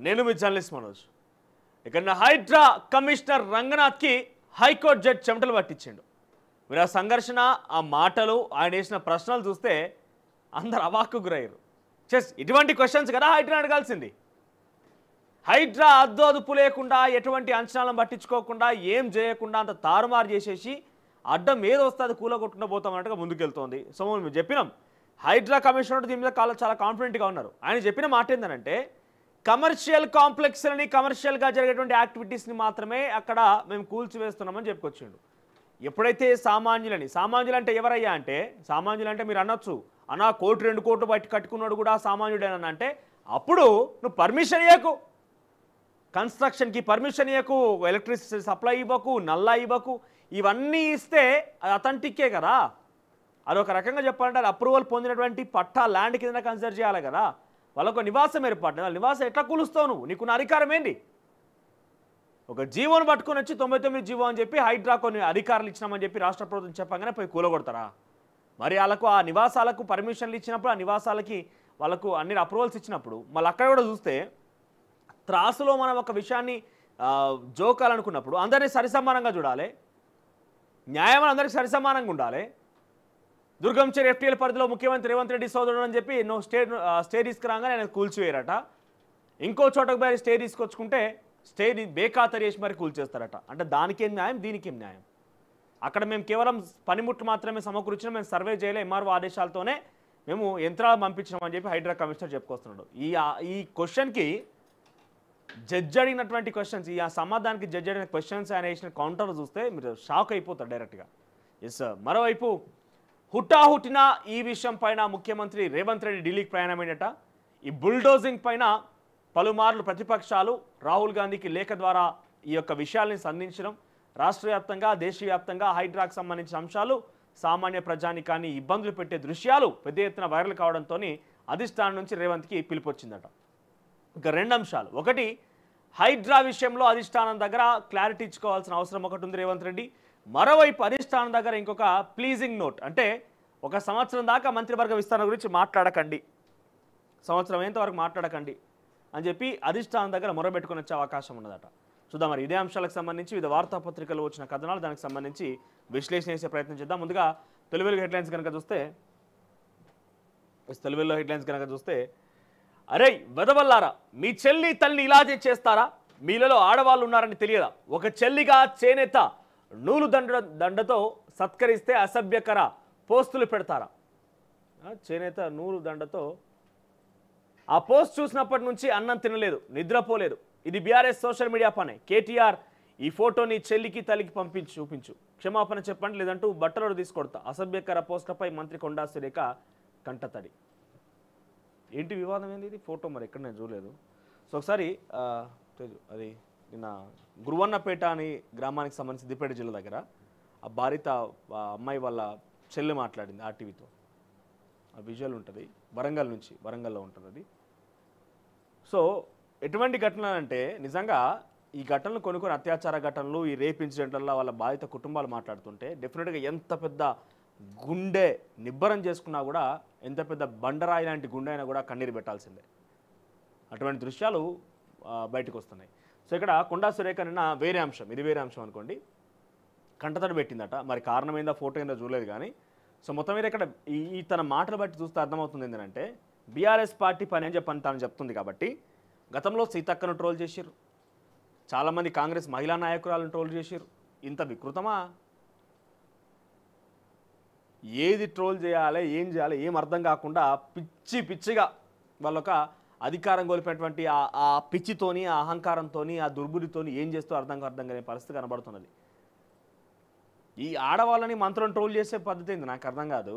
నేను మీ జర్నలిస్ట్ మనోజ్. ఇక్కడ Hydraa commissioner రంగనాథ్కి high court judge చెమటలు పట్టించిండు. మీరు ఆ సంఘర్షణ, ఆ మాటలు, ఆయన వేసిన ప్రశ్నలు చూస్తే అందరు అవాక్కు గురయ్యారు. ఇటువంటి క్వశ్చన్స్ కదా హైడ్రా అడగాల్సింది. హైడ్రా అద్దు అదుపు లేకుండా, ఎటువంటి అంచనాలను పట్టించుకోకుండా, ఏం చేయకుండా అంత తారుమారు చేసేసి అడ్డం ఏదో వస్తే అది కూలగొట్టుకుంటూ పోతామన్నట్టుగా ముందుకెళ్తోంది. సో మేము చెప్పినాం, హైడ్రా కమిషనర్ దీని మీద చాలా కాన్ఫిడెంట్గా ఉన్నారు. ఆయన చెప్పిన మాట ఏంటంటే, కమర్షియల్ కాంప్లెక్స్లని, కమర్షియల్గా జరిగేటువంటి యాక్టివిటీస్ని మాత్రమే అక్కడ మేము కూల్చివేస్తున్నామని చెప్పుకొచ్చిండు. ఎప్పుడైతే సామాన్యులు అంటే ఎవరయ్యా అంటే, సామాన్యులు అంటే మీరు అనొచ్చు, అన్నా 1 కోటి 2 కోట్లు బట్టి కట్టుకున్నాడు కూడా సామాన్యుడేనన్నా అంటే, అప్పుడు నువ్వు పర్మిషన్ ఇవ్వకు, కన్స్ట్రక్షన్కి పర్మిషన్ ఇవ్వకు, ఎలక్ట్రిసిటీ సప్లై ఇవ్వకు, నల్లా ఇవ్వకు, ఇవన్నీ ఇస్తే అది అథెంటిక్కే కదా. అదొక రకంగా చెప్పాలంటే అది అప్రూవల్ పొందినటువంటి పట్టా ల్యాండ్ కింద కన్సిడర్ చేయాలి కదా. వాళ్ళకు నివాసం ఏర్పాటు, నివాసం ఎట్లా కూలుస్తావు నువ్వు? నీకున్న అధికారం ఏంటి? ఒక జీవోను పట్టుకొని వచ్చి 99 జీవో అని చెప్పి హైడ్రా కొన్ని అధికారులు ఇచ్చినామని చెప్పి రాష్ట్ర ప్రభుత్వం చెప్పగానే పోయి కూలగొడతారా? మరి వాళ్ళకు ఆ నివాసాలకు పర్మిషన్లు ఇచ్చినప్పుడు, ఆ నివాసాలకి వాళ్ళకు అన్ని అప్రూవల్స్ ఇచ్చినప్పుడు, మళ్ళీ అక్కడ కూడా చూస్తే త్రాసులో మనం ఒక విషయాన్ని జోకాలనుకున్నప్పుడు అందరినీ సరిసమానంగా చూడాలి, న్యాయం అందరికీ సరిసమానంగా ఉండాలి. దుర్గంచేరి ఎఫ్టీఎల్ పరిధిలో ముఖ్యమంత్రి రేవంత్ రెడ్డి సోదరుడు అని చెప్పి స్టే తీసుకురాగానే ఆయన కూల్చివేయరట. ఇంకో చోటకు పోయి స్టే తీసుకొచ్చుకుంటే స్టేని బేఖాతరు చేసి మరి కూల్చేస్తారట. అంటే దానికేం న్యాయం, దీనికేం న్యాయం? అక్కడ మేము కేవలం పనిముట్లు మాత్రమే సమకూర్చినాం, మేము సర్వే చేయలే, ఎంఆర్ఓ ఆదేశాలతోనే మేము యంత్రాలు పంపించినామని చెప్పి హైడ్రా కమిషనర్ చెప్పుకొస్తున్నాడు. ఈ క్వశ్చన్కి జడ్జి అడిగినటువంటి క్వశ్చన్స్, ఈ సమాధానానికి జడ్జి అడిగిన క్వశ్చన్స్ ఆయన వేసిన కౌంటర్లు చూస్తే మీరు షాక్ అయిపోతారు డైరెక్ట్గా. ఎస్, మరోవైపు హుటాహుటిన ఈ విషయం పైన ముఖ్యమంత్రి రేవంత్ రెడ్డి ఢిల్లీకి ప్రయాణమైనట. ఈ బుల్డోజింగ్ పైన పలుమార్లు ప్రతిపక్షాలు రాహుల్ గాంధీకి లేఖ ద్వారా ఈ యొక్క విషయాల్ని సంధించడం, రాష్ట్ర వ్యాప్తంగా దేశవ్యాప్తంగా హైడ్రాకు సంబంధించిన అంశాలు సామాన్య ప్రజానికాన్ని ఇబ్బందులు పెట్టే దృశ్యాలు పెద్ద ఎత్తున వైరల్ కావడంతో అధిష్టానం నుంచి రేవంత్కి పిలుపొచ్చిందట. ఇంకా 2 అంశాలు. ఒకటి, హైడ్రా విషయంలో అధిష్టానం దగ్గర క్లారిటీ ఇచ్చుకోవాల్సిన అవసరం ఒకటి ఉంది రేవంత్ రెడ్డి. మరోవైపు అధిష్టానం దగ్గర ఇంకొక ప్లీజింగ్ నోట్, అంటే 1 సంవత్సరం దాకా మంత్రివర్గ విస్తరణ గురించి మాట్లాడకండి, సంవత్సరం ఎంతవరకు మాట్లాడకండి అని చెప్పి అధిష్టానం దగ్గర మొరబెట్టుకుని వచ్చే అవకాశం ఉన్నదట. చూద్దాం మరి ఇదే అంశాలకు సంబంధించి వివిధ వార్తాపత్రికలు వచ్చిన కథనాలు, దానికి సంబంధించి విశ్లేషణ చేసే ప్రయత్నం చేద్దాం. ముందుగా తెలుగు హెడ్లైన్స్ కనుక చూస్తే అరే వెదవల్లారా, మీ చెల్లి తల్లి ఇలా చేస్తారా? మీలలో ఆడవాళ్ళు ఉన్నారని తెలియదా? ఒక చెల్లిగా చేనేత నూలు దండతో సత్కరిస్తే అసభ్యకర పోస్టులు పెడతారా? చేనేత నూలు దండతో ఆ పోస్ట్ చూసినప్పటి నుంచి అన్నం తినలేదు, నిద్రపోలేదు. ఇది బీఆర్ఎస్ సోషల్ మీడియా పనే. కేటీఆర్ ఈ ఫోటోని చెల్లికి తల్లికి చూపించు, క్షమాపణ చెప్పండి, లేదంటూ బట్టలు తీసుకొడతా. అసభ్యకర పోస్టులపై మంత్రి కొండా సురేఖ కంటతడి. ఏంటి వివాదం ఏంది? ఇది ఫోటో మరి ఎక్కడ నేను చూడలేదు. సో ఒకసారి అది నిన్న గురువన్నపేట అని గ్రామానికి సంబంధించి సిద్దిపేట జిల్లా దగ్గర ఆ బాధిత అమ్మాయి వాళ్ళ చెల్లి మాట్లాడింది ఆర్టీవీతో. ఆ విజువల్ ఉంటుంది, వరంగల్లో ఉంటుంది అది. సో ఎటువంటి ఘటనలు అంటే నిజంగా ఈ ఘటనలు కొన్ని అత్యాచార ఘటనలు, ఈ రేప్ ఇన్సిడెంట్లలో వాళ్ళ బాధిత కుటుంబాలు మాట్లాడుతుంటే డెఫినెట్గా ఎంత పెద్ద గుండె నిబ్బరం చేసుకున్నా కూడా, ఎంత పెద్ద బండరాయి లాంటి గుండె అయినా కూడా కన్నీరు పెట్టాల్సిందే. అటువంటి దృశ్యాలు బయటకు వస్తున్నాయి. సో ఇక్కడ కొండా సురేఖ నిన్న ఇది వేరే అంశం అనుకోండి, కంటతడి పెట్టిందట. మరి కారణం ఏందో ఫోటో ఏందో చూడలేదు కానీ, సో మొత్తం మీద ఇక్కడ ఈ తన మాటలు బట్టి చూస్తే అర్థమవుతుంది ఏంటంటే, బీఆర్ఎస్ పార్టీ పని అని చెప్పని తను చెప్తుంది. కాబట్టి గతంలో సీతక్కను ట్రోల్ చేసిర్రు, చాలామంది కాంగ్రెస్ మహిళా నాయకురాలను ట్రోల్ చేసిర్రు. ఇంత వికృతమా? ఏది ట్రోల్ చేయాలి, ఏం చేయాలి ఏం అర్థం కాకుండా పిచ్చిగా వాళ్ళొక అధికారం కోల్పోయినటువంటి ఆ పిచ్చితోని, ఆ అహంకారంతో, ఆ దుర్బుద్ధితోని ఏం చేస్తూ అర్థం కాని పరిస్థితి కనబడుతున్నది. ఈ ఆడవాళ్ళని మంత్రులను ట్రోల్ చేసే పద్ధతి ఏంది నాకు అర్థం కాదు.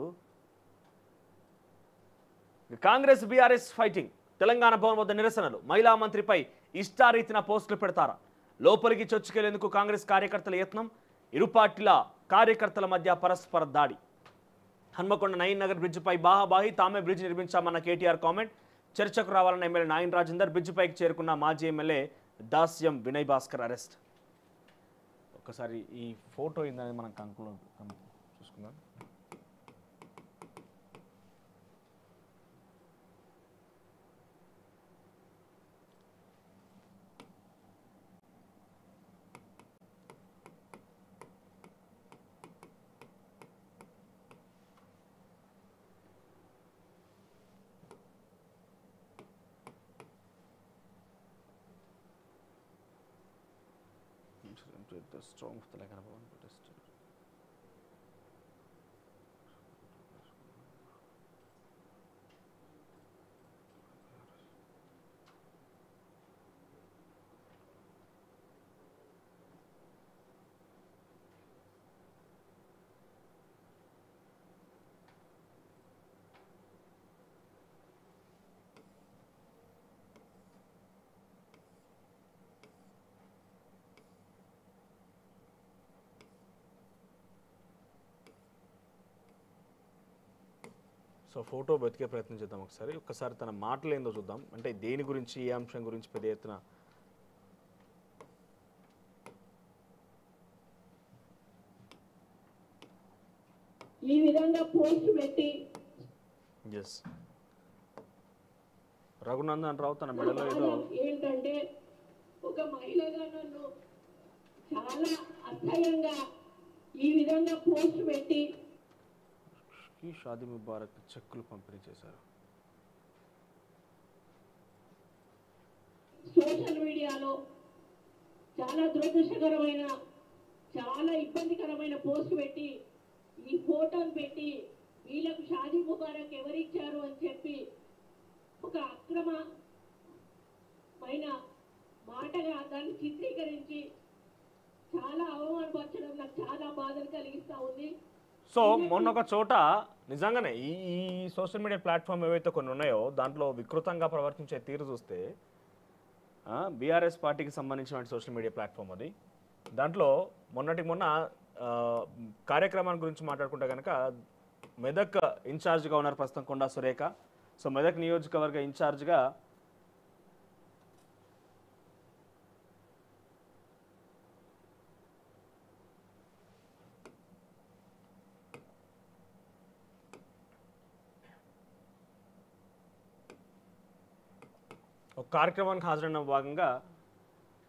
Congress BRS fighting. తెలంగాణ భవన్ వద్ద నిరసనలు. మహిళా మంత్రిపై ఇష్టారీతిన పోస్టులు పెడతారా? లోపలికి చొచ్చుకెళ్లేందుకు కాంగ్రెస్ కార్యకర్తల యత్నం. ఇరు పార్టీల కార్యకర్తల మధ్య పరస్పర దాడి. హన్మకొండ నయీన్ నగర్ బ్రిడ్జిపై బాహాబాహి, తామే బ్రిడ్జ్ నిర్మించామన్న కేటీఆర్ కామెంట్. చర్చకు రావాలన్న ఎమ్మెల్యే నాయన్ రాజేందర్. బ్రిడ్జిపైకి చేరుకున్న మాజీ ఎమ్మెల్యే దాస్యం వినయ్ భాస్కర్ అరెస్ట్. ఒకసారి ఈ ఫోటో ఏందని మనం చూసుకుందాం. with the strong of Telangana Bhavan protested. So photo వెతికే ప్రయత్నం చేద్దాం ఒక్కసారి తన మాటలు ఏందో చూద్దాం అంటే దేని గురించి ఏ అంశం గురించి పెద్ద ఎత్తున ఈ విధంగా పోస్ట్ పెట్టి ఎస్ రఘునందన్ రావు తన మెడలో ఏదో ఏంటంటే ఒక మహిళగా నన్ను చాలా అసహ్యంగా ఈ విధంగా పోస్ట్ పెట్టి ఈ షాదీ ముబారక్ చెక్కులు పంపిణీ చేశారు. సోషల్ మీడియాలో చాలా దురదృష్టకరమైన చాలా ఇబ్బందికరమైన పోస్ట్ పెట్టి ఈ ఫోటోను పెట్టి వీళ్ళకు షాదీ ముబారక్ ఎవరిచ్చారు అని చెప్పి ఒక అక్రమమైన మాటగా దాన్ని చిత్రీకరించి చాలా అవమానపరచడం నాకు చాలా బాధను కలిగిస్తూ ఉంది. సో మొన్న ఒక చోట నిజంగానే ఈ సోషల్ మీడియా ప్లాట్ఫామ్ ఏవైతే కొన్ని ఉన్నాయో దాంట్లో వికృతంగా ప్రవర్తించే తీరు చూస్తే బీఆర్ఎస్ పార్టీకి సంబంధించిన సోషల్ మీడియా ప్లాట్ఫామ్ అది. దాంట్లో మొన్న కార్యక్రమాన్ని గురించి మాట్లాడుకుంటే కనుక మెదక్ ఇన్ఛార్జ్గా ఉన్నారు ప్రస్తుతం కొండా సురేఖ. సో మెదక్ నియోజకవర్గ ఇన్ఛార్జ్గా ఒక కార్యక్రమానికి హాజరైన భాగంగా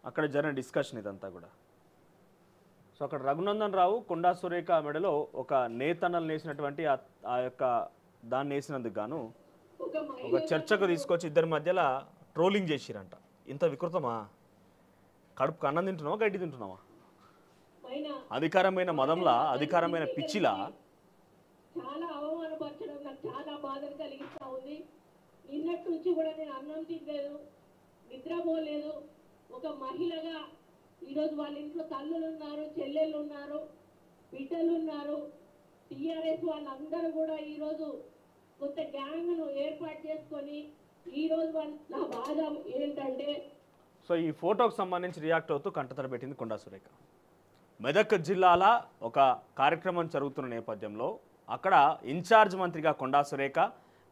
అక్కడ జరిగిన డిస్కషన్ ఇదంతా కూడా. సో అక్కడ రఘునందన్ రావు కొండా సురేఖ మెడలో ఒక నేతన్నలు నేసినటువంటి ఆ యొక్క దాన్ని నేసినందుకు గాను ఒక చర్చకు తీసుకొచ్చి ఇద్దరి మధ్యలో ట్రోలింగ్ చేసిరంట. ఇంత వికృతమా? కడుపుకు అన్నం తింటున్నావా గడ్డి తింటున్నావా? అధికారమైన మదంలా అధికారమైన పిచ్చిలా చాలా అవమానపరచడం నాకు చాలా బాధను కలిగిస్తా ఉంది. నిన్నటి నుంచి కూడా నేను అన్నం తినలేదు, నిద్రపోలేదు. ఒక మహిళగా ఈరోజు వాళ్ళ ఇంట్లో తల్లులు ఉన్నారు, చెల్లెళ్ళు ఉన్నారు, బిడ్డలు ఉన్నారు. టీఆర్ఎస్ వాళ్ళందరూ కూడా ఈరోజు కొత్త గ్యాంగ్ను ఏర్పాటు చేసుకొని ఈరోజు నా బాధ ఏంటంటే సో ఈ ఫోటోకు సంబంధించి రియాక్ట్ అవుతూ కంటతడి పెట్టింది కొండా సురేఖ. మెదక్ జిల్లాల ఒక కార్యక్రమం జరుగుతున్న నేపథ్యంలో అక్కడ ఇన్ఛార్జ్ మంత్రిగా కొండా సురేఖ,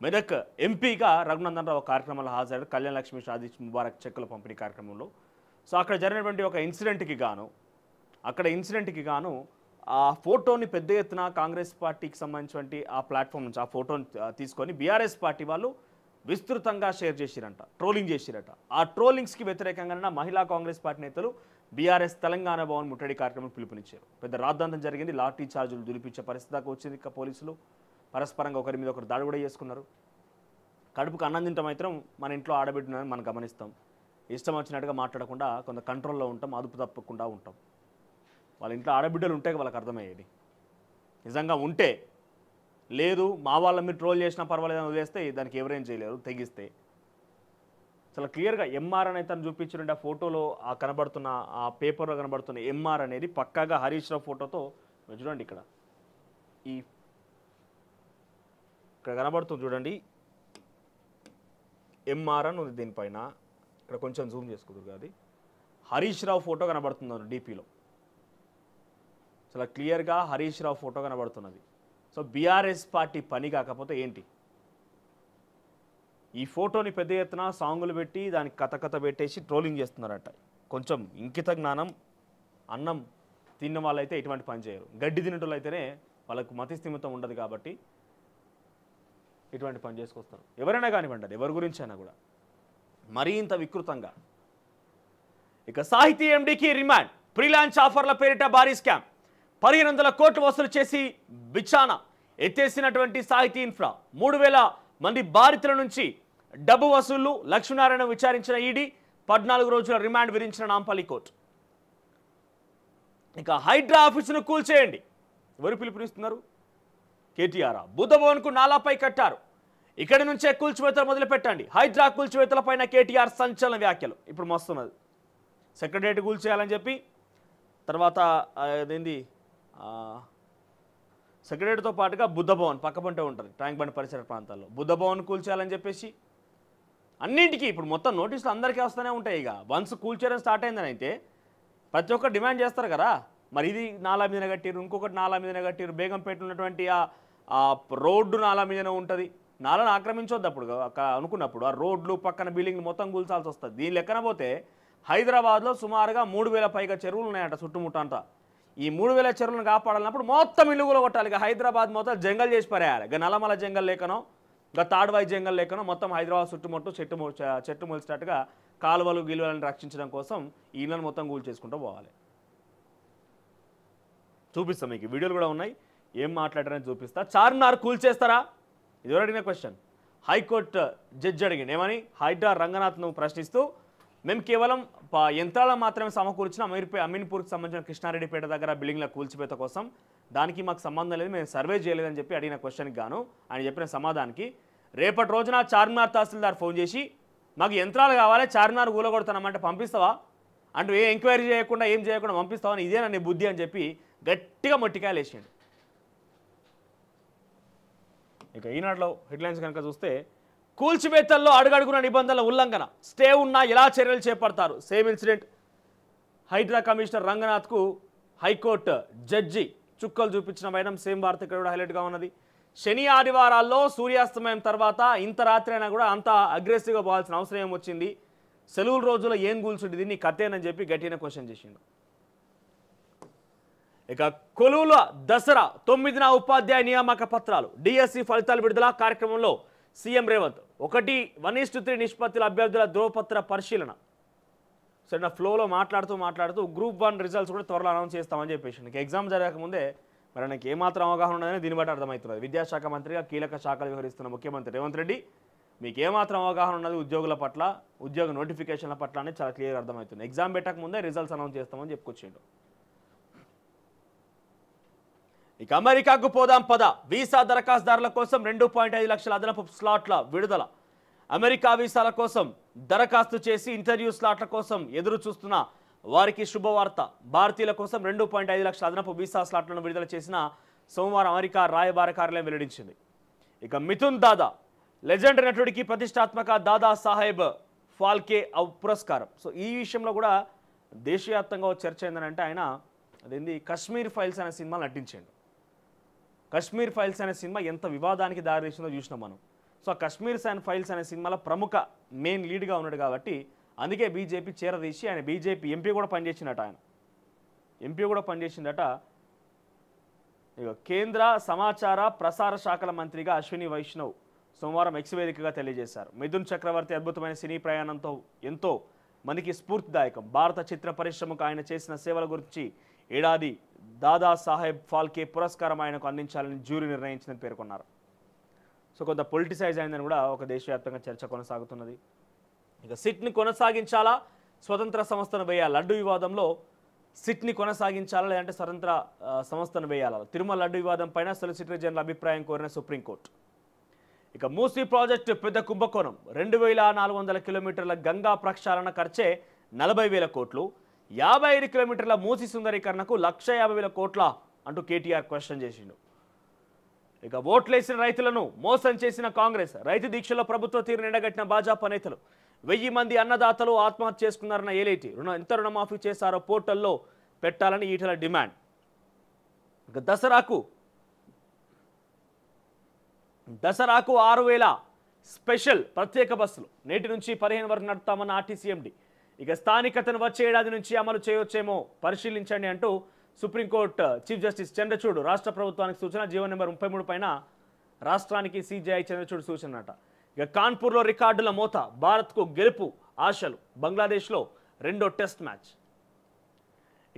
మెదక్ ఎంపీగా రఘునందన్ రావు కార్యక్రమంలో హాజరయ్యారు. కళ్యాణ లక్ష్మి షాదీ ముబారక్ చెక్కుల పంపిణీ కార్యక్రమంలో. సో అక్కడ జరిగినటువంటి ఒక ఇన్సిడెంట్కి గాను ఆ ఫోటోని పెద్ద ఎత్తున కాంగ్రెస్ పార్టీకి సంబంధించినటువంటి ఆ ప్లాట్ఫామ్ నుంచి ఆ ఫోటోని తీసుకొని బీఆర్ఎస్ పార్టీ వాళ్ళు విస్తృతంగా షేర్ చేసిరంట, ట్రోలింగ్ చేసిరట. ఆ ట్రోలింగ్స్కి వ్యతిరేకంగా మహిళా కాంగ్రెస్ పార్టీ నేతలు బీఆర్ఎస్ తెలంగాణ భవన్ ముట్టడి కార్యక్రమం పిలుపునిచ్చారు. పెద్ద రాద్ధాంతం జరిగింది. లాఠీ చార్జీలు దులిపించే పరిస్థితి దాకా వచ్చింది. ఇక పోలీసులు పరస్పరంగా ఒకరి మీద ఒకరు దాడి కూడా చేసుకున్నారు. కడుపుకు అన్నం తింటాం మాత్రం మన ఇంట్లో ఆడబిడ్డని మనం గమనిస్తాం. ఇష్టం వచ్చినట్టుగా మాట్లాడకుండా కొంత కంట్రోల్లో ఉంటాం, అదుపు తప్పకుండా ఉంటాం. వాళ్ళ ఇంట్లో ఆడబిడ్డలు ఉంటే వాళ్ళకి అర్థమయ్యేది. నిజంగా ఉంటే లేదు మా వాళ్ళ మీరు ట్రోల్ చేసినా పర్వాలేదని వదిలేస్తే దానికి ఎవరేం చేయలేరు తెగిస్తే. చాలా క్లియర్గా ఎంఆర్ అని తను చూపించారంటే ఆ ఫోటోలో ఆ కనబడుతున్న ఆ పేపర్లో కనబడుతున్న ఎంఆర్ అనేది పక్కాగా హరీష్ రావు ఫోటోతో చూడండి. ఇక్కడ ఇక్కడ కనబడుతుంది చూడండి, ఎంఆర్ అని ఉంది దీనిపైన. ఇక్కడ కొంచెం జూమ్ చేసుకుంటారు కాదు, హరీష్ రావు ఫోటో కనబడుతుంది డీపీలో. చాలా క్లియర్గా హరీష్ రావు ఫోటో కనబడుతున్నది. సో బీఆర్ఎస్ పార్టీ పని కాకపోతే ఏంటి? ఈ ఫోటోని పెద్ద ఎత్తున సాంగులు పెట్టి దానికి కథ పెట్టేసి ట్రోలింగ్ చేస్తున్నారట. కొంచెం ఇంకిత జ్ఞానం అన్నం తిన్న వాళ్ళైతే ఎటువంటి పని చేయరు. గడ్డి తినటోళ్ళు అయితేనే వాళ్ళకు మతిస్థిమితం ఉండదు కాబట్టి ఇటువంటి పని చేసుకొస్తారు. ఎవరైనా కానివ్వండి, అది ఎవరి గురించి అయినా కూడా మరీ ఇంత వికృతంగా. ఇక సాహితీ ఎండీకి రిమాండ్. ఫ్రీలాన్స్ ఆఫర్ల పేరిట భారీ స్కామ్. 1500 కోట్లు వసూలు చేసి బిచానా ఎత్తేసినటువంటి సాహితీ ఇన్ఫ్రా. 3000 మంది బాధితుల నుంచి డబ్బు వసూళ్లు. లక్ష్మీనారాయణ విచారించిన ఈడీ 14 రోజుల రిమాండ్ విధించిన నాంపల్లి కోర్టు. ఇక హైడ్రా ఆఫీసును కూల్చేయండి. ఎవరు పిలుపునిస్తున్నారు? కేటీఆర్. బుద్ధ భవన్కు నాలాపై కట్టారు, ఇక్కడి నుంచే కూల్చివేతలు మొదలుపెట్టండి. హైడ్రా కూల్చివేతలపైన కేటీఆర్ సంచలన వ్యాఖ్యలు ఇప్పుడు మస్తున్నది. సెక్రటరియట్ కూల్చేయాలని చెప్పి, తర్వాత అదేంది సెక్రటరీతో పాటుగా బుద్ధ భవన్ పక్కపంటే ఉంటుంది ట్యాంక్ బండ్ పరిసర ప్రాంతాల్లో. బుద్ధ భవన్ కూల్చేయాలని చెప్పేసి అన్నింటికీ ఇప్పుడు మొత్తం నోటీసులు అందరికీ వస్తూనే ఉంటాయి. ఇక వన్స్ కూల్చేయడం స్టార్ట్ అయిందని అయితే ప్రతి ఒక్కరు డిమాండ్ చేస్తారు కదా. మరి ఇది నాలా మీదనే కట్టిరు, ఇంకొకటి నాలా మీదనే కట్టిరు, బేగంపేట ఉన్నటువంటి ఆ రోడ్డు నాలా మీదనే ఉంటుంది. నాలను ఆక్రమించొద్దు అప్పుడు అనుకున్నప్పుడు ఆ రోడ్లు పక్కన బిల్డింగ్లు మొత్తం కూల్చాల్సి వస్తుంది. దీని లెక్కన పోతే హైదరాబాద్లో సుమారుగా 3000 పైగా చెరువులు ఉన్నాయంట చుట్టుముట్ట అంతా. ఈ 3000 చెరువులను కాపాడాలన్నప్పుడు మొత్తం ఇల్లు కూడా కొట్టాలి. ఇక హైదరాబాద్ మొత్తం జంగల్ చేసి పరేయాలి. ఇక నల్లమల జంగల్ లేకనో, ఇక తాడ్వాయి జంగల్ లేకనో మొత్తం హైదరాబాద్ చుట్టుముట్టు చెట్టు మొలిచినట్టుగా కాలువలు గిలువలను రక్షించడం కోసం ఈ ఇళ్ళను మొత్తం కూల్చేసుకుంటూ పోవాలి. చూపిస్తాం మీకు వీడియోలు కూడా ఉన్నాయి, ఏం మాట్లాడారని చూపిస్తా. చార్మినార్ కూల్చేస్తారా? ఇది ఎవరు అడిగిన క్వశ్చన్. హైకోర్టు జడ్జి అడిగింది ఏమని, హైడ్రా రంగనాథ్ను ప్రశ్నిస్తూ, మేము కేవలం యంత్రాలను మాత్రమే సమకూర్చిన అమీన్పూర్కి సంబంధించిన కృష్ణారెడ్డిపేట దగ్గర బిల్డింగ్ల కూల్చిపేత కోసం, దానికి మాకు సంబంధం లేదు, మేము సర్వే చేయలేదని చెప్పి అడిగిన క్వశ్చన్కి గాను ఆయన చెప్పిన సమాధానానికి, రేపటి రోజున చార్మినార్ తహసీల్దార్ ఫోన్ చేసి మాకు యంత్రాలు కావాలి, చార్మినార్ కూలగొడతానమంటే పంపిస్తావా అంటూ ఏ ఎంక్వైరీ చేయకుండా ఏం చేయకుండా పంపిస్తావా, ఇదేనా నీ బుద్ధి అని చెప్పి గట్టిగా మొట్టికాయలు వేసాడు. ఇక ఈనాడులో హెడ్లైన్స్ కనుక చూస్తే, కూల్చివేతల్లో అడుగడుగున నిబంధనల ఉల్లంఘన, స్టే ఉన్నా ఎలా చర్యలు చేపడతారు, సేమ్ ఇన్సిడెంట్. హైడ్రా కమిషనర్ రంగనాథ్కు హైకోర్టు జడ్జి చుక్కలు చూపించిన వైనం సేమ్ వార్త ఇక్కడ కూడా హైలైట్గా ఉన్నది. శని ఆదివారాల్లో సూర్యాస్తమయం తర్వాత ఇంత రాత్రి అయినా కూడా అంత అగ్రెసివ్గా పోవాల్సిన అవసరం ఏమొచ్చింది, సెలవుల రోజుల్లో ఏం కూల్చుంది, దీన్ని కట్టేనని చెప్పి గట్టిన క్వశ్చన్ చేసిండు. ఇక కొలువుల దసరా 9న ఉపాధ్యాయ నియామక పత్రాలు, డిఎస్సి ఫలితాలు విడుదల. కార్యక్రమంలో సీఎం రేవంత్ 1:3 నిష్పత్తుల అభ్యర్థుల ధ్రువపత్ర పరిశీలన. సరే, ఫ్లోలో మాట్లాడుతూ గ్రూప్ 1 రిజల్ట్స్ కూడా త్వరలో అనౌన్స్ చేస్తామని చెప్పేసి, ఇక ఎగ్జామ్ జరగకముందే మరి నాకు ఏమాత్రం అవగాహన ఉన్నదని దీన్ని బట్టి అర్థమవుతున్నది. విద్యాశాఖ మంత్రిగా కీలక శాఖలు వ్యవహరిస్తున్న ముఖ్యమంత్రి రేవంత్ రెడ్డి మీకు ఏమాత్రం అవగాహన ఉన్నది ఉద్యోగుల పట్ల, ఉద్యోగ నోటిఫికేషన్ల పట్ల అనేది చాలా క్లియర్ అర్థమవుతుంది. ఎగ్జామ్ పెట్టక ముందే రిజల్ట్స్ అనౌన్స్ చేస్తామని చెప్పుకొచ్చిండు. ఇక అమెరికాకు పోదాం పద, వీసా దరఖాస్తుదారుల కోసం 2.5 లక్షల అదనపు స్లాట్ల విడుదల. అమెరికా వీసాల కోసం దరఖాస్తు చేసి ఇంటర్వ్యూ స్లాట్ల కోసం ఎదురు చూస్తున్న వారికి శుభవార్త. భారతీయుల కోసం 2.5 లక్షల అదనపు వీసా స్లాట్లను విడుదల చేసిన సోమవారం అమెరికా రాయబార కార్యాలయం వెల్లడించింది. ఇక మిథున్ దాదా, లెజెండ్ నటుడికి ప్రతిష్టాత్మక దాదా సాహెబ్ ఫాల్కే పురస్కారం. సో ఈ విషయంలో కూడా దేశవ్యాప్తంగా చర్చ ఏంటంటే, ఆయన అదేంది కశ్మీర్ ఫైల్స్ అనే సినిమా నటించాడు. కశ్మీర్ ఫైల్స్ అనే సినిమా ఎంత వివాదానికి దారితీసిందో చూసినాం మనం. సో ఆ కశ్మీర్ ఫైల్స్ అనే సినిమాలో ప్రముఖ మెయిన్ లీడ్గా ఉన్నాడు కాబట్టి అందుకే బీజేపీ చేరదీసి ఆయన బీజేపీ ఎంపీ కూడా పనిచేసిందట. ఆయన ఎంపీ కూడా పనిచేసిందట. ఇక కేంద్ర సమాచార ప్రసార శాఖల మంత్రిగా అశ్విని వైష్ణవ్ సోమవారం ఎక్స్ వేదికగా తెలియజేశారు. మిథున్ చక్రవర్తి అద్భుతమైన సినీ ప్రయాణంతో ఎంతో మనకి స్ఫూర్తిదాయకం. భారత చిత్ర పరిశ్రమకు ఆయన చేసిన సేవల గురించి ఏడాది దాదా సాహెబ్ ఫాల్కే పురస్కారం ఆయనకు అందించాలని జ్యూరీ నిర్ణయించిందని పేర్కొన్నారు. సో కొంత పొలిటిసైజ్ అయిందని కూడా ఒక దేశవ్యాప్తంగా చర్చ కొనసాగుతున్నది. ఇక సిట్ని కొనసాగించాలా, స్వతంత్ర సంస్థను వేయాలి. లడ్డు వివాదంలో సిట్ని కొనసాగించాలా లేదంటే స్వతంత్ర సంస్థను వేయాలా? తిరుమల లడ్డు వివాదం పైన సొలిసిటర్ జనరల్ అభిప్రాయం కోరిన సుప్రీంకోర్టు. ఇక మూసీ ప్రాజెక్టు పెద్ద కుంభకోణం, 2400 కిలోమీటర్ల గంగా ప్రక్షాళన ఖర్చే 40,000 కోట్లు, 55 కిలోమీటర్ల మూసీ సుందరీకరణకు 150,000 కోట్ల అంటూ కేటీఆర్ క్వశ్చన్ చేసిండు. ఇక ఓట్లేసిన రైతులను మోసం చేసిన కాంగ్రెస్, రైతు దీక్షలో ప్రభుత్వ తీరును ఎండగట్టిన భాజపా నేతలు, 1000 మంది అన్నదాతలు ఆత్మహత్య చేసుకున్నారన్న ఏలేటి, ఎంత రుణమాఫీ చేశారో పోర్టల్లో పెట్టాలని ఈటల డిమాండ్. ఇక దసరాకు 6,000 స్పెషల్ ప్రత్యేక బస్సులు నేటి నుంచి 15 వరకు నడుపుతామన్న ఆర్టీసీ ఎండీ. ఇక స్థానికతను వచ్చే ఏడాది నుంచి అమలు చేయవచ్చేమో పరిశీలించండి అంటూ సుప్రీంకోర్టు చీఫ్ జస్టిస్ చంద్రచూడ్ రాష్ట్ర ప్రభుత్వానికి సూచన. జీవో నెంబర్ 33 పైన రాష్ట్రానికి సిజేఐ చంద్రచూడ్ సూచన అట. ఇక కాన్పూర్లో రికార్డుల మోత, భారత్కు గెలుపు ఆశలు, బంగ్లాదేశ్లో 2వ టెస్ట్ మ్యాచ్.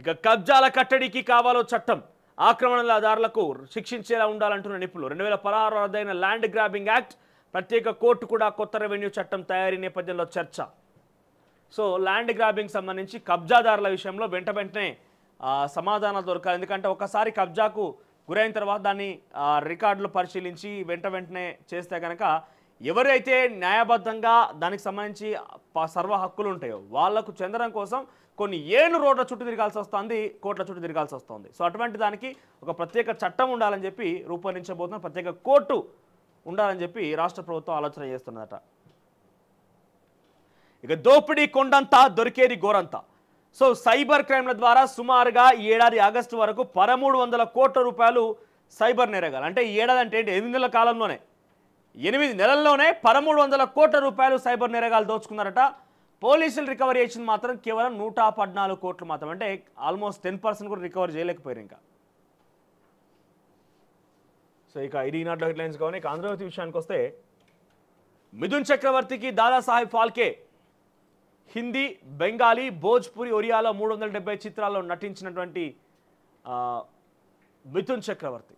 ఇక కబ్జాల కట్టడికి కావాలో చట్టం, ఆక్రమణదారులకు శిక్షించేలా ఉండాలంటున్న నిపుణులు. 2016 రద్దయిన ల్యాండ్ గ్రాబింగ్ యాక్ట్, ప్రత్యేక కోర్టు కూడా కొత్త రెవెన్యూ చట్టం తయారీ నేపథ్యంలో చర్చ. సో ల్యాండ్ గ్రాబింగ్ సంబంధించి కబ్జాదారుల విషయంలో వెంటనే సమాధానాలు దొరకాలి. ఎందుకంటే ఒకసారి కబ్జాకు గురైన తర్వాత దాన్ని రికార్డులు పరిశీలించి వెంటనే చేస్తే కనుక ఎవరైతే న్యాయబద్ధంగా దానికి సంబంధించి సర్వ హక్కులు ఉంటాయో వాళ్లకు చెందడం కోసం కొన్ని ఏళ్ళు రోడ్ల చుట్టూ తిరగాల్సి వస్తుంది, కోట్ల చుట్టూ తిరగాల్సి వస్తుంది. సో అటువంటి దానికి ఒక ప్రత్యేక చట్టం ఉండాలని చెప్పి రూపొందించబోతున్న ప్రత్యేక కోర్టు ఉండాలని చెప్పి రాష్ట్ర ప్రభుత్వం ఆలోచన చేస్తున్నదట. ఇక దోపిడీ కొండంతా దొరికేది గోరంతా. సో సైబర్ క్రైమ్ల ద్వారా సుమారుగా ఈ ఏడాది ఆగస్టు వరకు 1300 కోట్ల రూపాయలు సైబర్ నేరగాలు, అంటే ఈ ఏడాది అంటే 8 నెలల కాలంలోనే 8 నెలల్లోనే 1300 కోట్ల రూపాయలు సైబర్ నేరగాలు దోచుకున్నారట. పోలీసులు రికవరీ చేసింది మాత్రం కేవలం 114 కోట్లు మాత్రం, అంటే ఆల్మోస్ట్ 10% కూడా రికవరీ చేయలేకపోయారు ఇంకా. సో ఇక ఇది ఈనాడు హెడ్లైన్స్ కావాలి. ఇక ఆంధ్రజ్యోతి విషయానికి వస్తే మిథున్ చక్రవర్తికి దాదాసాహెబ్ ఫాల్కే హిందీ, బెంగాలీ, భోజ్పురి, ఒరియాలో 370 చిత్రాల్లో నటించినటువంటి మిథున్ చక్రవర్తి.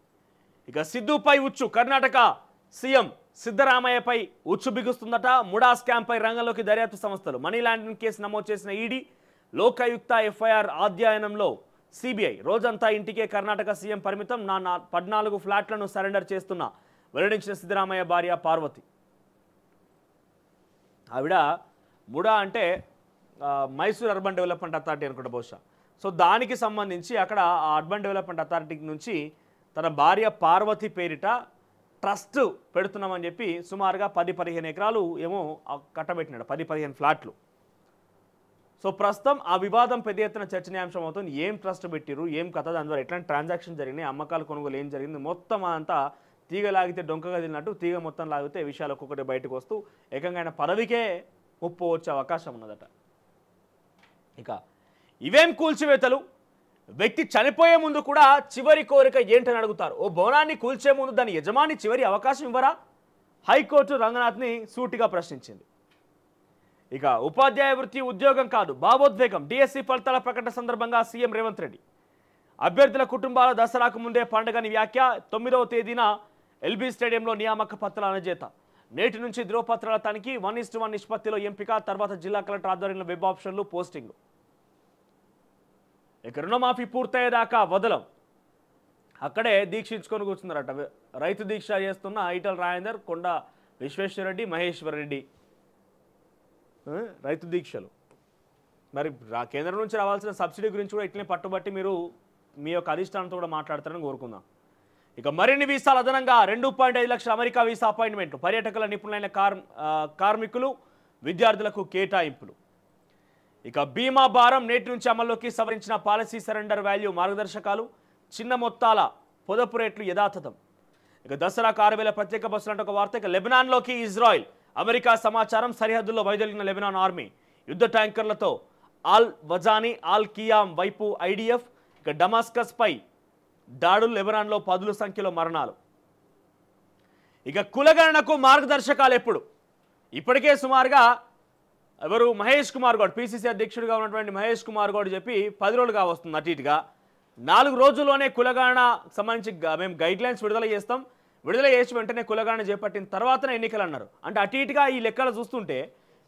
ఇక సిద్ధుపై ఉచ్చు, కర్ణాటక సీఎం సిద్ధరామయ్యపై ఉచ్చు బిగుస్తుందట. ముడా స్కామ్పై రంగంలోకి దర్యాప్తు సంస్థలు. మనీ లాండరింగ్ కేసు నమోదు చేసిన ఈడీ, లోకాయుక్త ఎఫ్ఐఆర్ అధ్యయనంలో సిబిఐ. రోజంతా ఇంటికే కర్ణాటక సీఎం పరిమితం. 14 ఫ్లాట్లను సరెండర్ చేస్తున్నా వెల్లడించిన సిద్ధరామయ్య భార్య పార్వతి. ఆవిడ ముడా అంటే మైసూర్ అర్బన్ డెవలప్మెంట్ అథారిటీ అనుకుంటా బహుశా. సో దానికి సంబంధించి అక్కడ ఆ అర్బన్ డెవలప్మెంట్ అథారిటీ నుంచి తన భార్య పార్వతి పేరిట ట్రస్ట్ పెడుతున్నామని చెప్పి సుమారుగా 10-15 ఎకరాలు ఏమో కట్టబెట్టినాడు, 10-15 ఫ్లాట్లు. సో ప్రస్తుతం ఆ వివాదం పెద్ద ఎత్తున చర్చనీయాంశం అవుతుంది. ఏం ట్రస్ట్ పెట్టిరు, ఏం కథ, దాని ద్వారా ఎట్లాంటి ట్రాన్సాక్షన్ జరిగినాయి, అమ్మకాలు కొనుగోలు ఏం జరిగింది, మొత్తం అంతా తీగ లాగితే డొంకగా తిన్నట్టు తీగ మొత్తం లాగితే విషయాలు ఒక్కొక్కటి బయటకు వస్తూ ఏకంగా ఆయన పదవికే ముప్పు వచ్చే అవకాశం ఉన్నదట. ఇక ఇవేం కూల్చివేతలు, వ్యక్తి చనిపోయే ముందు కూడా చివరి కోరిక ఏంటని అడుగుతారు. ఓ భవనాన్ని కూల్చే ముందు దాని యజమాని చివరి అవకాశం ఇవ్వరా? హైకోర్టు రంగనాథ్ని సూటిగా ప్రశ్నించింది. ఇక ఉపాధ్యాయ వృత్తి ఉద్యోగం కాదు, భావోద్వేగం. డిఎస్సి ఫలితాల ప్రకటన సందర్భంగా సీఎం రేవంత్ రెడ్డి అభ్యర్థుల కుటుంబాల దసరాకు ముందే పండుగని వ్యాఖ్య. 9వ తేదీన ఎల్బీ స్టేడియంలో నియామక పత్రాల అందజేత. నేటి నుంచి ధ్రువపత్రాల తనిఖీ. 1:1 నిష్పత్తిలో ఎంపిక. తర్వాత జిల్లా కలెక్టర్ ఆధ్వర్యంలో వెబ్ ఆప్షన్లు పోస్టింగ్. ఇక రుణమాఫీ పూర్తయ్యేదాకా వదలం, అక్కడే దీక్షించుకొని కూర్చున్నారట. రైతు దీక్ష చేస్తున్న ఈటల రాజేందర్, కొండ విశ్వేశ్వరరెడ్డి, మహేశ్వర్ రెడ్డి రైతు దీక్షలు. మరి కేంద్రం నుంచి రావాల్సిన సబ్సిడీ గురించి కూడా ఇట్లనే పట్టుబట్టి మీరు మీ యొక్క అధిష్టానంతో కూడా మాట్లాడతారని కోరుకుందాం. ఇక మరిన్ని వీసాలు అదనంగా 2.5 లక్షల అమెరికా వీసా అపాయింట్మెంట్లు. పర్యాటకుల నిపుణులైన కార్మికులు, విద్యార్థులకు కేటాయింపులు. ఇక బీమా భారం నేటి నుంచి అమల్లోకి సవరించిన పాలసీ సరెండర్ వాల్యూ మార్గదర్శకాలు. చిన్న మొత్తాల పొదుపు రేట్లు యథాతథం. ఇక దసరాకు 6,000 ప్రత్యేక బస్సులు అంటే ఒక వార్త. ఇక లెబనాన్లోకి ఇజ్రాయిల్, అమెరికా సమాచారం. సరిహద్దుల్లో వైదొలిగిన లెబనాన్ ఆర్మీ. యుద్ధ ట్యాంకర్లతో ఆల్ వజాని, ఆల్ కియామ్ వైపు ఐడిఎఫ్. ఇక డమాస్కస్ పై దాడులు. లెబనాన్లో 10ల సంఖ్యలో మరణాలు. ఇక కులగణనకు మార్గదర్శకాలు ఎప్పుడు? ఇప్పటికే సుమారుగా ఎవరు మహేష్ కుమార్ గౌడ్, పిసిసి అధ్యక్షుడిగా ఉన్నటువంటి మహేష్ కుమార్ గౌడ్ చెప్పి 10 రోజులుగా వస్తుంది. అటు ఇటుగా 4 రోజుల్లోనే కులగణన సంబంధించి మేము గైడ్లైన్స్ విడుదల చేస్తాం, విడుదల చేసి వెంటనే కులగణన చేపట్టిన తర్వాతనే ఎన్నికలు అన్నారు. అంటే అటు ఇటుగా ఈ లెక్కలు చూస్తుంటే,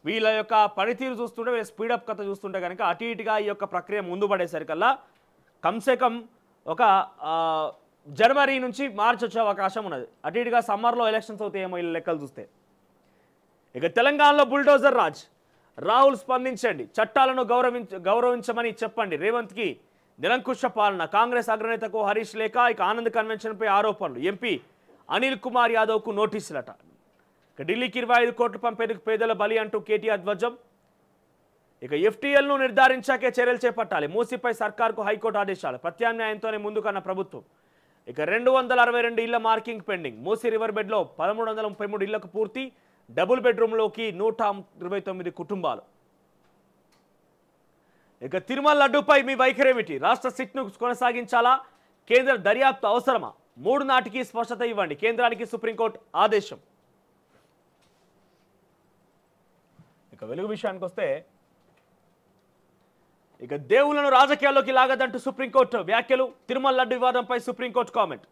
వీళ్ళ యొక్క పనితీరు చూస్తుంటే, వీళ్ళ స్పీడప్ కథ చూస్తుంటే కనుక అటు ఇటుగా ఈ యొక్క ప్రక్రియ ముందు పడేసరికల్లా కమ్సే ఒక జనవరి నుంచి మార్చి వచ్చే అవకాశం ఉన్నది. అటు ఇటుగా సమ్మర్లో ఎలక్షన్స్ అవుతాయేమో వీళ్ళ లెక్కలు చూస్తే. ఇక తెలంగాణలో బుల్డోజర్ రాజ్. రాహుల్ స్పందించండి, చట్టాలను గౌరవించమని చెప్పండి. రేవంత్కి నిరంకుశ పాలన. కాంగ్రెస్ అగ్రనేతకు హరీష్ లేఖ. ఇక ఆనంద్ కన్వెన్షన్పై ఆరోపణలు. ఎంపీ అనిల్ కుమార్ యాదవ్కు నోటీసులట. ఇక ఢిల్లీకి 25 కోట్లు పంపేందుకు పేదల బలి అంటూ కేటీఆర్ ధ్వజం. ఇక ఎఫ్టీఎల్ను నిర్ధారించాకే చర్యలు చేపట్టాలి. మూసీపై సర్కార్కు హైకోర్టు ఆదేశాలు. ప్రత్యామ్నాయంతోనే ముందుకన్న ప్రభుత్వం. ఇక 262 ఇళ్ల మార్కింగ్ పెండింగ్. మూసీ రివర్ బెడ్లో 1333 ఇళ్లకు పూర్తి. డబుల్ బెడ్రూమ్లోకి 129 కుటుంబాలు. ఇక తిరుమల లడ్డూపై మీ వైఖరేమిటి? రాష్ట్ర సిట్ను కొనసాగించాలా? కేంద్ర దర్యాప్తు అవసరమా? 3 నాటికి స్పష్టత ఇవ్వండి. కేంద్రానికి సుప్రీంకోర్టు ఆదేశం. ఇక వెలుగు విషయానికి వస్తే, ఇక దేవుళ్లను రాజకీయాల్లోకి లాగదంటూ సుప్రీంకోర్టు వ్యాఖ్యలు. తిరుమల లడ్డు వివాదంపై సుప్రీంకోర్టు కామెంట్.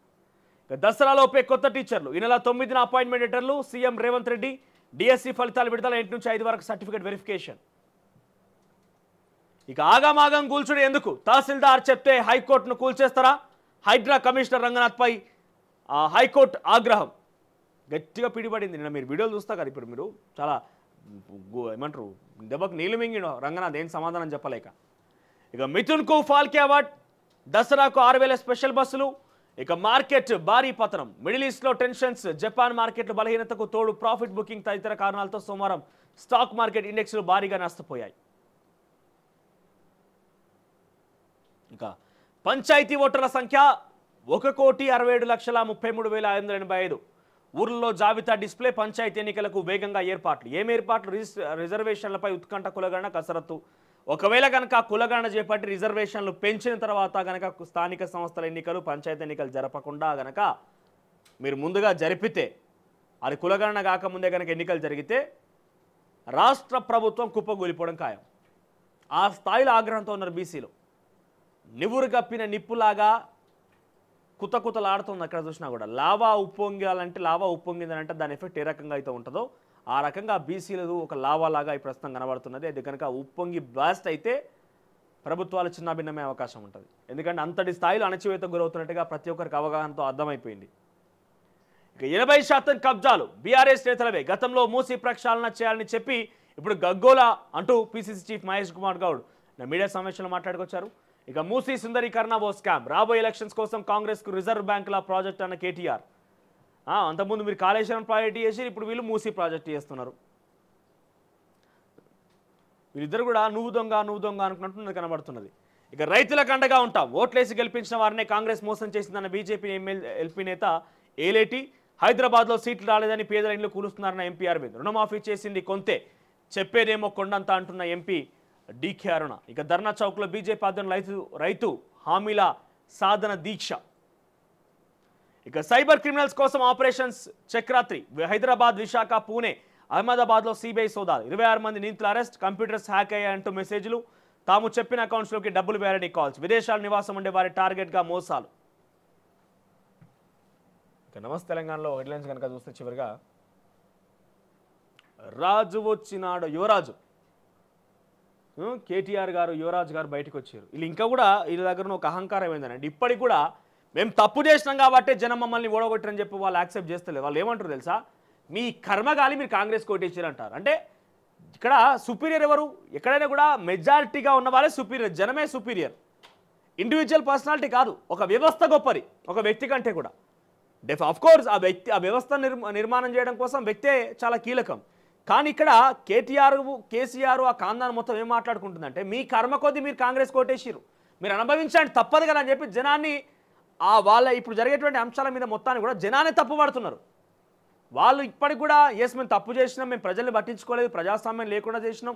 ఇక దసరాలోపే కొత్త టీచర్లు. ఈ నెల 9న అపాయింట్మెంట్ లెటర్లు. సీఎం రేవంత్ రెడ్డి. డిఎస్సి ఫలితాలు విడుదల. 8 నుంచి 5 వరకు సర్టిఫికేట్ వెరిఫికేషన్. ఇక ఆగమాగం కూల్చుడు ఎందుకు? తహసీల్దార్ చెప్తే హైకోర్టును కూల్చేస్తారా? హైడ్రా కమిషనర్ రంగనాథ్పై హైకోర్టు ఆగ్రహం గట్టిగా పిడిపడింది. నిన్న మీరు వీడియోలు చూస్తా కదా, ఇప్పుడు మీరు చాలా ఏమంటారు దెబ్బకు నీళ్ళు మింగిన రంగనాథ్ ఏం సమాధానం చెప్పలేక. ఇక మిథున్కు ఫాల్కే అవార్డ్, దసరాకు 6000 స్పెషల్ బస్సులు. ఇక మార్కెట్ భారీ పతనం, మిడిల్ ఈస్ట్లో టెన్షన్స్, జపాన్ మార్కెట్లు బలహీనతకు తోడు ప్రాఫిట్ బుకింగ్ తదితర కారణాలతో సోమవారం స్టాక్ మార్కెట్ ఇండెక్స్లు భారీగా నష్టపోయాయి. ఇక పంచాయతీ ఓటర్ల సంఖ్య 1,67,33,585. ఊర్లలో జాబితా డిస్ప్లే, పంచాయతీ ఎన్నికలకు వేగంగా ఏర్పాట్లు. ఏం ఏర్పాట్లు? రిజర్వేషన్లపై ఉత్కంఠ, కులగణన కసరత్తు. ఒకవేళ కనుక కులగణన చేపట్టి రిజర్వేషన్లు పెంచిన తర్వాత కనుక స్థానిక సంస్థల ఎన్నికలు, పంచాయతీ ఎన్నికలు జరపకుండా కనుక మీరు ముందుగా జరిపితే, అది కులగణన కాకముందే కనుక ఎన్నికలు జరిగితే రాష్ట్ర ప్రభుత్వం కుప్పగూలిపోవడం ఖాయం. ఆ స్థాయిలో ఆగ్రహంతో ఉన్నారు బీసీలు. నివురు కప్పిన నిప్పులాగా కుతకుతలాడుతుంది. అక్కడ చూసినా కూడా లావా ఉప్పొంగాలంటే, లావా ఉప్పొంగిందనంటే దాని ఎఫెక్ట్ ఏ రకంగా అయితే ఉంటుందో ఆ రకంగా బీసీలు ఒక లావాలాగా ఈ ప్రస్తుతం కనబడుతున్నది. అది కనుక ఉప్పొంగి బ్లాస్ట్ అయితే ప్రభుత్వాలు చిన్నాభిన్నమే అవకాశం ఉంటుంది. ఎందుకంటే అంతటి స్థాయిలో అణచివేతకు గురవుతున్నట్టుగా ప్రతి ఒక్కరికి అవగాహనతో అర్థమైపోయింది. ఇక 80% కబ్జాలు బీఆర్ఎస్ నేతలవే. గతంలో మూసీ ప్రక్షాళన చేయాలని చెప్పి ఇప్పుడు గగ్గోలా అంటూ PCC chief Mahesh Kumar Goud media సమావేశంలో మాట్లాడుకొచ్చారు. ఇక మూసీ సుందరీకరణ ఓ స్కామ్, రాబోయే ఎలక్షన్స్ కోసం కాంగ్రెస్కు రిజర్వ్ బ్యాంకుల ప్రాజెక్ట్ అన్న కేటీఆర్. అంతకుముందు మీరు కాళేశ్వరం ప్రాజెక్ట్ చేసి ఇప్పుడు వీళ్ళు మూసీ ప్రాజెక్ట్ చేస్తున్నారు. వీళ్ళిద్దరు కూడా నువ్వు దొంగ అనుకున్నట్టు కనబడుతున్నది. ఇక రైతులకు అండగా ఉంటాం, ఓట్లేసి గెలిపించిన వారినే కాంగ్రెస్ మోసం చేసిందన్న బీజేపీ ఎల్పీ నేత ఏలేటి. హైదరాబాద్లో సీట్లు రాలేదని పేదల ఇండ్లు కూలుస్తున్నారన్న ఎంపీ అరవింద్. రుణమాఫీ చేసింది కొంతే, చెప్పేదేమో కొండంత అంటున్న ఎంపీ డీకే అరుణ. ఇక ధర్నా చౌక్లో బీజేపీ ఆధ్వర్యంలో రైతు హామీల సాధన దీక్ష. ఇక సైబర్ క్రిమినల్స్ కోసం ఆపరేషన్స్ చక్రాత్రి. హైదరాబాద్, విశాఖ, పూణే, అహ్మదాబాద్లో సిబిఐ సోదాలు. 26 మంది నిందితుల అరెస్ట్. కంప్యూటర్స్ హ్యాక్ అయ్యాయంటూ మెసేజ్లు. తాము చెప్పిన అకౌంట్స్లోకి డబ్బులు వేయాలని కాల్స్. విదేశాల నివాసం ఉండే వారి టార్గెట్గా మోసాలు. ఇక నమస్తే తెలంగాణలో హెడ్లైన్స్ కనుక చూస్తే చివరిగా రాజు వచ్చినాడు, యువరాజు కేటీఆర్ గారు, యువరాజు గారు బయటకు వచ్చారు. వీళ్ళు ఇంకా కూడా వీళ్ళ దగ్గర ఒక అహంకారం ఏంటంటే ఇప్పటికి కూడా మేము తప్పు చేసినాం కాబట్టి జనం మమ్మల్ని ఓడగొట్టరని చెప్పి వాళ్ళు యాక్సెప్ట్ చేస్తలేదు. వాళ్ళు ఏమంటారు తెలుసా? మీ కర్మగాలి మీరు కాంగ్రెస్ కోటేసారు అంటారు. అంటే ఇక్కడ సుపీరియర్ ఎవరు? ఎక్కడైనా కూడా మెజారిటీగా ఉన్న వాళ్ళే సుపీరియర్, జనమే సుపీరియర్. ఇండివిజువల్ పర్సనాలిటీ కాదు, ఒక వ్యవస్థ గొప్పది ఒక వ్యక్తి కంటే కూడా. ఆఫ్ కోర్స్ ఆ వ్యవస్థ నిర్మాణం చేయడం కోసం వ్యక్తే చాలా కీలకం. కానీ ఇక్కడ కేసీఆర్ ఆ కాందాన్ని మొత్తం ఏం మాట్లాడుకుంటుందంటే మీ కర్మ కొద్దీ మీరు కాంగ్రెస్ కోటేసిరు, మీరు అనుభవించండి తప్పదు కదా అని చెప్పి జనాన్ని వాళ్ళ ఇప్పుడు జరిగేటువంటి అంశాల మీద మొత్తాన్ని కూడా జనాన్ని తప్పు పడుతున్నారు. వాళ్ళు ఇప్పటికి కూడా మేము తప్పు చేసినాం, మేము ప్రజల్ని పట్టించుకోలేదు, ప్రజాస్వామ్యం లేకుండా చేసినాం,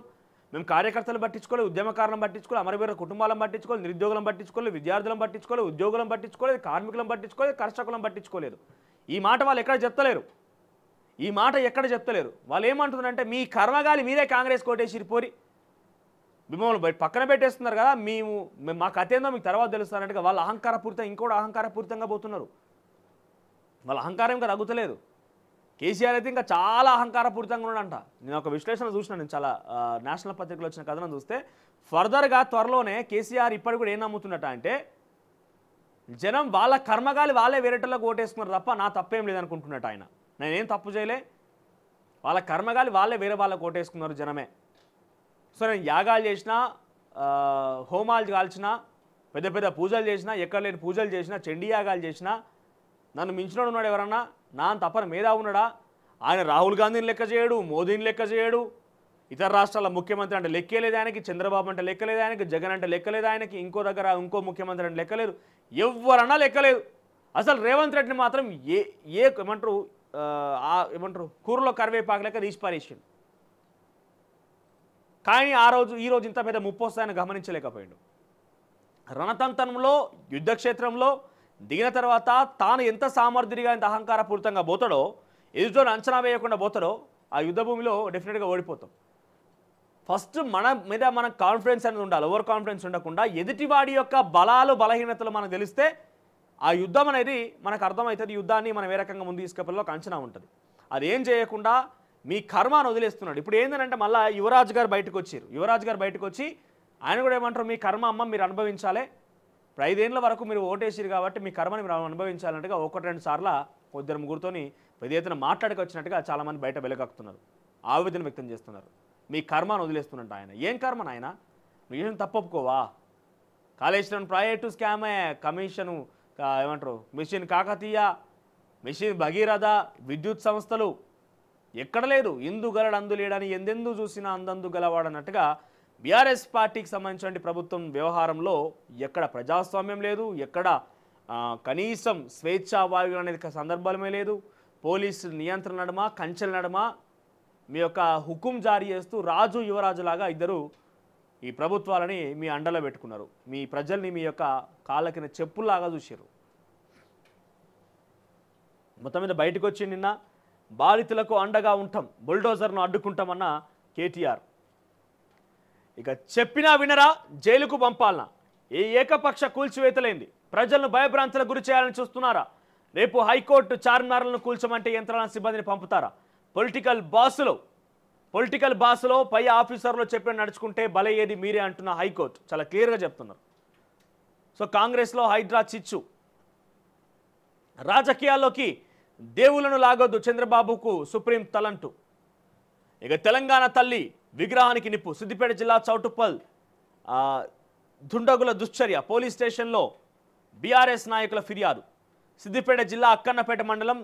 మేము కార్యకర్తలు పట్టించుకోలేదు, ఉద్యమకారులను పట్టించుకోలేదు, అమరవీర కుటుంబాలను పట్టించుకోలేదు, నిరుద్యోగులను పట్టించుకోలేదు, విద్యార్థులను పట్టించుకోలేదు, ఉద్యోగులను పట్టించుకోలేదు, కార్మికులను పట్టించుకోలేదు, కర్షకులను పట్టించుకోలేదు. ఈ మాట వాళ్ళు ఎక్కడ చెప్తలేరు. వాళ్ళు ఏమంటున్నారంటే మీ కర్మగాలి మీరే కాంగ్రెస్ కోటేసిరి పోరి, మిమ్మల్ని పక్కన పెట్టేస్తున్నారు కదా, మా కథ ఏందో మీకు తర్వాత తెలుస్తారంటే వాళ్ళ అహంకారపూరితంగా ఇంకోటి అహంకారపూరితంగా పోతున్నారు. వాళ్ళ అహంకారం ఇంకా తగ్గుతలేదు. కేసీఆర్ అయితే ఇంకా చాలా అహంకారపూరితంగా ఉన్నాడంట. నేను ఒక విశ్లేషణ చూసినాను, నేను చాలా నేషనల్ పత్రికలో వచ్చిన కథనం చూస్తే ఫర్దర్గా త్వరలోనే కేసీఆర్ ఇప్పటికి కూడా ఏం నమ్ముతున్నట్ట అంటే జనం వాళ్ళ కర్మగాలి వాళ్ళే వేరేటోళ్ళకి ఓటేస్తున్నారు తప్ప నా తప్పేం లేదనుకుంటున్నట్టు ఆయన. నేనేం తప్పు చేయలే, వాళ్ళ కర్మగాలి వాళ్ళే వేరే వాళ్ళకి ఓటేసుకున్నారు జనమే. సో నేను యాగాలు చేసినా, హోమాలు కాల్చినా, పెద్ద పెద్ద పూజలు చేసినా, ఎక్కడ లేని పూజలు చేసినా, చండీ యాగాలు చేసినా, నన్ను మించినోడు ఉన్నాడు ఎవరన్నా, నా తప్పన మేధా ఉన్నాడా? ఆయన రాహుల్ గాంధీని లెక్క చేయడు, మోదీని లెక్క చేయడు, ఇతర రాష్ట్రాల ముఖ్యమంత్రి అంటే లెక్కలేదు ఆయనకి, చంద్రబాబు అంటే లెక్కలేదు ఆయనకి, జగన్ అంటే లెక్కలేదు ఆయనకి, ఇంకో దగ్గర ఇంకో ముఖ్యమంత్రి అంటే లెక్కలేదు, ఎవరన్నా లెక్కలేదు. అసలు రేవంత్ రెడ్డిని మాత్రం ఏమంటారు కూరలో కరివేపాకు లెక్క తీసి పారేసిండు. కానీ ఈరోజు ఇంత పెద్ద ముప్పు వస్తాయని గమనించలేకపోయాడు. రణతంత్రంలో యుద్ధక్షేత్రంలో దిగిన తర్వాత తాను ఎంత సామర్థ్యంగా ఎంత అహంకారపూరితంగా పోతాడో, ఎదుటోని అంచనా వేయకుండా పోతాడో ఆ యుద్ధ భూమిలో డెఫినెట్గా ఓడిపోతాం. ఫస్ట్ మన మీద మనకు కాన్ఫిడెన్స్ అనేది ఉండాలి, ఓవర్ కాన్ఫిడెన్స్ ఉండకుండా ఎదుటివాడి యొక్క బలాలు బలహీనతలు మనకు తెలిస్తే ఆ యుద్ధం అనేది మనకు అర్థమవుతుంది. యుద్ధాన్ని మనం ఏ రకంగా ముందు తీసుకెళ్ళలో ఒక అంచనా ఉంటుంది. అది ఏం చేయకుండా మీ కర్మను వదిలేస్తున్నాడు. ఇప్పుడు ఏంటంటే మళ్ళీ యువరాజు గారు బయటకు వచ్చారు. యువరాజు గారు బయటకు వచ్చి ఆయన కూడా ఏమంటారు, మీ కర్మ అమ్మ మీరు అనుభవించాలి, ఇప్పుడు 5 ఏళ్ల వరకు మీరు ఓటేసిరు కాబట్టి మీ కర్మని మీరు అనుభవించాలంటగా 1-2 సార్లు కొద్దిరు ముగ్గురుతోని పెద్ద ఎత్తున మాట్లాడుకొచ్చినట్టుగా చాలామంది బయట వెలగక్కుతున్నారు, ఆవేదన వ్యక్తం చేస్తున్నారు. మీ కర్మను వదిలేస్తున్నట్టు ఆయన. ఏం కర్మ నాయన, నువ్వు తప్పొప్పుకోవా? కాళేశ్వరం ప్రాజెక్టు స్కామే, కమిషను ఏమంటారు మిషన్ కాకతీయ, మిషన్ భగీరథ, విద్యుత్ సంస్థలు ఎక్కడ లేదు. ఇందు గలడు అందు లేడని ఎందెందు చూసినా అందందు గలవాడన్నట్టుగా బీఆర్ఎస్ పార్టీకి సంబంధించిన ప్రభుత్వం వ్యవహారంలో ఎక్కడ ప్రజాస్వామ్యం లేదు, ఎక్కడ కనీసం స్వేచ్ఛా వాయువు అనేది సందర్భమే లేదు. పోలీసు నియంత్రణ నడుమ, కంచెల నడుమ మీ యొక్క హుకుం జారీ చేస్తూ రాజు యువరాజులాగా ఇద్దరు ఈ ప్రభుత్వాలని మీ అండలో పెట్టుకున్నారు. మీ ప్రజల్ని మీ యొక్క కాళ్ళకిన చెప్పుల్లాగా చూశారు. మొత్తం మీద బయటకు వచ్చి నిన్న బాధితులకు అండగా ఉంటాం, బుల్డోజర్ను అడ్డుకుంటామన్న కేటీఆర్. ఇక చెప్పినా వినరా, జైలుకు పంపాలనా? ఏ ఏకపక్ష కూల్చివేతలేంది? ప్రజలను భయభ్రాంతులకు గురి చేయాలని చూస్తున్నారా? రేపు హైకోర్టు చార్మినార్లను కూల్చమంటే యంత్రాల సిబ్బందిని పంపుతారా? పొలిటికల్ బాసులో పై ఆఫీసర్లు చెప్పిన నడుచుకుంటే బలయ్యేది మీరే అంటున్న హైకోర్టు చాలా క్లియర్గా చెప్తున్నారు. సో కాంగ్రెస్లో హైడ్రా చిచ్చు, రాజకీయాల్లోకి దేవులను లాగొద్దు చంద్రబాబుకు సుప్రీం తలంటు. ఇక తెలంగాణ తల్లి విగ్రహానికి నిప్పు. సిద్దిపేట జిల్లా చౌటుప్పల్ దుండగుల దుశ్చర్య, పోలీస్ స్టేషన్లో బీఆర్ఎస్ నాయకుల ఫిర్యాదు. సిద్దిపేట జిల్లా అక్కన్నపేట మండలం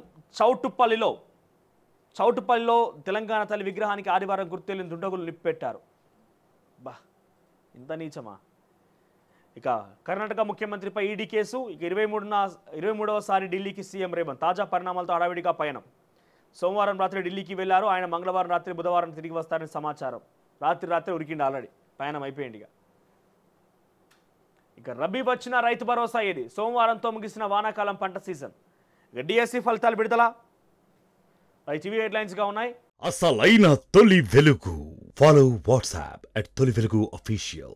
చౌటుప్పల్లిలో తెలంగాణ తల్లి విగ్రహానికి ఆదివారం గుర్తెలిన దుండగులు నిప్పెట్టారు. బా, ఇంత నీచమా? ఇక కర్ణాటక ముఖ్యమంత్రిపై ఈడీ కేసు. ఇక 23వసారి ఢిల్లీకి సీఎం రేవంత్. తాజా పరిణామాలతో హడావిడిగా పయనం. సోమవారం రాత్రి ఢిల్లీకి వెళ్లారు ఆయన. మంగళవారం రాత్రి, బుధవారం తిరిగి వస్తారని సమాచారం. రాత్రి ఉరికిండి, ఆల్రెడీ పయనం అయిపోయింది. ఇక రబీ వచ్చిన రైతు భరోసా ఏది? సోమవారంతో ముగిసిన వానాకాలం పంట సీజన్. ఇక డిఎస్సి ఫలితాలు విడుదల. టీవీ హెడ్లైన్స్ గా ఉన్నాయి. అసలైన తొలి వెలుగు. ఫాలో వాట్సాప్ @తొలి వెలుగు official.